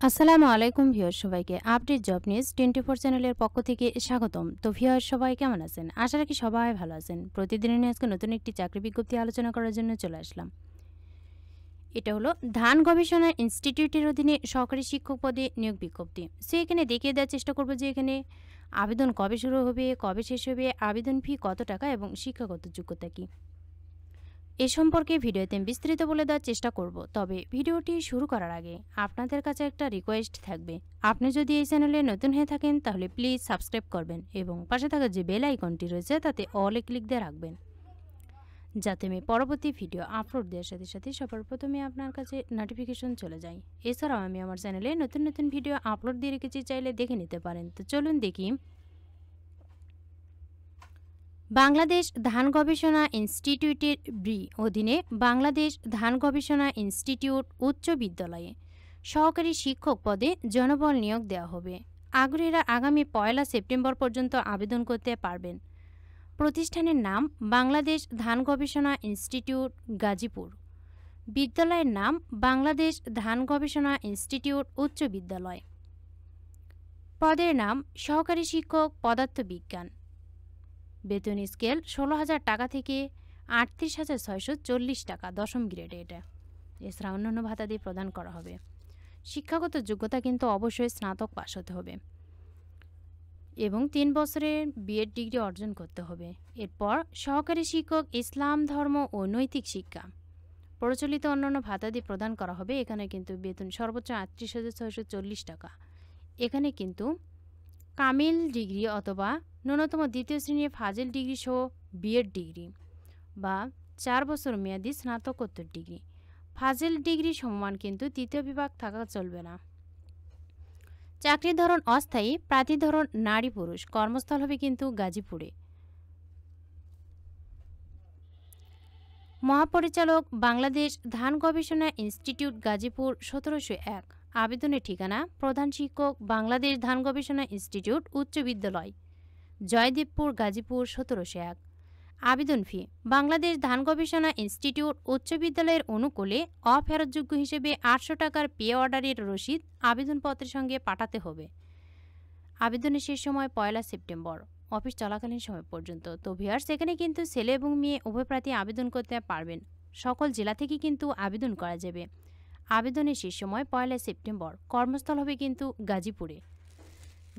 আসসালামু আলাইকুম ভিউয়ার সবাইকে আপডেট জব নিউজ 24 চ্যানেলের পক্ষ থেকে স্বাগতম। তো ভিউয়ার সবাই কেমন আছেন? আশা রাখি সবাই ভালো আছেন। প্রতিদিনের নিয়ে আজকে নতুন একটি চাকরি বিজ্ঞপ্তি আলোচনা করার জন্য চলে আসলাম। এটা হলো ধান গবেষণা ইনস্টিটিউটের অধীনে সহকারী শিক্ষক পদে নিয়োগ বিজ্ঞপ্তি। সো এখানে দেখিয়ে দেওয়ার চেষ্টা করব যে এখানে আবেদন কবে শুরু হবে, কবে শেষ হবে, আবেদন ফি কত টাকা এবং শিক্ষাগত যোগ্যতা কী, এ সম্পর্কে ভিডিওতে আমি বিস্তারিত বলে দেওয়ার চেষ্টা করব। তবে ভিডিওটি শুরু করার আগে আপনাদের কাছে একটা রিকোয়েস্ট থাকবে। আপনি যদি এই চ্যানেলে নতুন হয়ে থাকেন তাহলে প্লিজ সাবস্ক্রাইব করবেন এবং পাশে থাকা যে বেল আইকনটি রয়েছে তাতে অলে ক্লিক দিয়ে রাখবেন, যাতে আমি পরবর্তী ভিডিও আপলোড দেওয়ার সাথে সাথে সবার প্রথমে আপনার কাছে নোটিফিকেশন চলে যায়। এছাড়াও আমি আমার চ্যানেলে নতুন নতুন ভিডিও আপলোড দিয়ে রেখেছি, চাইলে দেখে নিতে পারেন। তো চলুন দেখি। বাংলাদেশ ধান গবেষণা ইনস্টিটিউটের অধীনে বাংলাদেশ ধান গবেষণা ইনস্টিটিউট উচ্চ বিদ্যালয়ে সহকারী শিক্ষক পদে জনবল নিয়োগ দেওয়া হবে। আগ্রহীরা আগামী 1 সেপ্টেম্বর পর্যন্ত আবেদন করতে পারবেন। প্রতিষ্ঠানের নাম বাংলাদেশ ধান গবেষণা ইনস্টিটিউট গাজীপুর। বিদ্যালয়ের নাম বাংলাদেশ ধান গবেষণা ইনস্টিটিউট উচ্চ বিদ্যালয়। পদের নাম সহকারী শিক্ষক পদার্থবিজ্ঞান। বেতন স্কেল 16,000 টাকা থেকে 38,640 টাকা, দশম গ্রেডে এটা। এছাড়া অন্যান্য ভাতা দিয়ে প্রদান করা হবে। শিক্ষাগত যোগ্যতা কিন্তু অবশ্যই স্নাতক পাস হতে হবে এবং 3 বছরের বিএড ডিগ্রি অর্জন করতে হবে। এরপর সহকারী শিক্ষক ইসলাম ধর্ম ও নৈতিক শিক্ষা। প্রচলিত অন্যান্য ভাতা দিয়ে প্রদান করা হবে। এখানে কিন্তু বেতন সর্বোচ্চ 38,640 টাকা। এখানে কিন্তু কামিল ডিগ্রি অথবা ন্যূনতম দ্বিতীয় শ্রেণীর ফাজিল ডিগ্রি সহ বিএড ডিগ্রি বা 4 বছর মেয়াদী স্নাতকোত্তর ডিগ্রি। ফাজিল ডিগ্রি সমমান কিন্তু তৃতীয় বিভাগ থাকা চলবে না। চাকরির ধরন অস্থায়ী, প্রার্থী ধরন নারী পুরুষ। কর্মস্থল হবে কিন্তু গাজীপুরে। মহাপরিচালক বাংলাদেশ ধান গবেষণা ইনস্টিটিউট গাজীপুর 1701। আবেদনের ঠিকানা প্রধান শিক্ষক বাংলাদেশ ধান গবেষণা ইনস্টিটিউট উচ্চ বিদ্যালয়, জয়দেবপুর গাজীপুর 1701। আবেদন ফি বাংলাদেশ ধান গবেষণা ইনস্টিটিউট উচ্চ বিদ্যালয়ের অনুকূলে অফেরতযোগ্য হিসেবে 800 টাকার পে অর্ডারের রসিদ আবেদনপত্রের সঙ্গে পাঠাতে হবে। আবেদনের শেষ সময় 1 সেপ্টেম্বর অফিস চলাকালীন সময় পর্যন্ত। তো ভিউয়ার্স, এখানে কিন্তু ছেলে এবং মেয়ে উভয় প্রার্থী আবেদন করতে পারবেন। সকল জেলা থেকে কিন্তু আবেদন করা যাবে। আবেদনের শেষ সময় 1 সেপ্টেম্বর। কর্মস্থল হবে কিন্তু গাজীপুরে।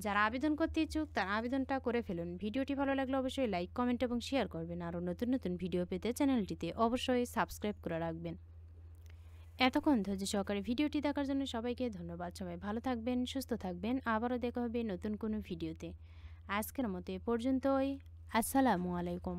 যারা আবেদন করতে ইচ্ছুক তারা আবেদনটা করে ফেলুন। ভিডিওটি ভালো লাগলে অবশ্যই লাইক, কমেন্ট এবং শেয়ার করবেন। আরও নতুন নতুন ভিডিও পেতে চ্যানেলটিতে অবশ্যই সাবস্ক্রাইব করে রাখবেন। এতক্ষণ ধৈর্য সহকারে ভিডিওটি দেখার জন্য সবাইকে ধন্যবাদ। সবাই ভালো থাকবেন, সুস্থ থাকবেন। আবারও দেখা হবে নতুন কোনো ভিডিওতে। আজকের মতো এ পর্যন্তই। আসসালামু আলাইকুম।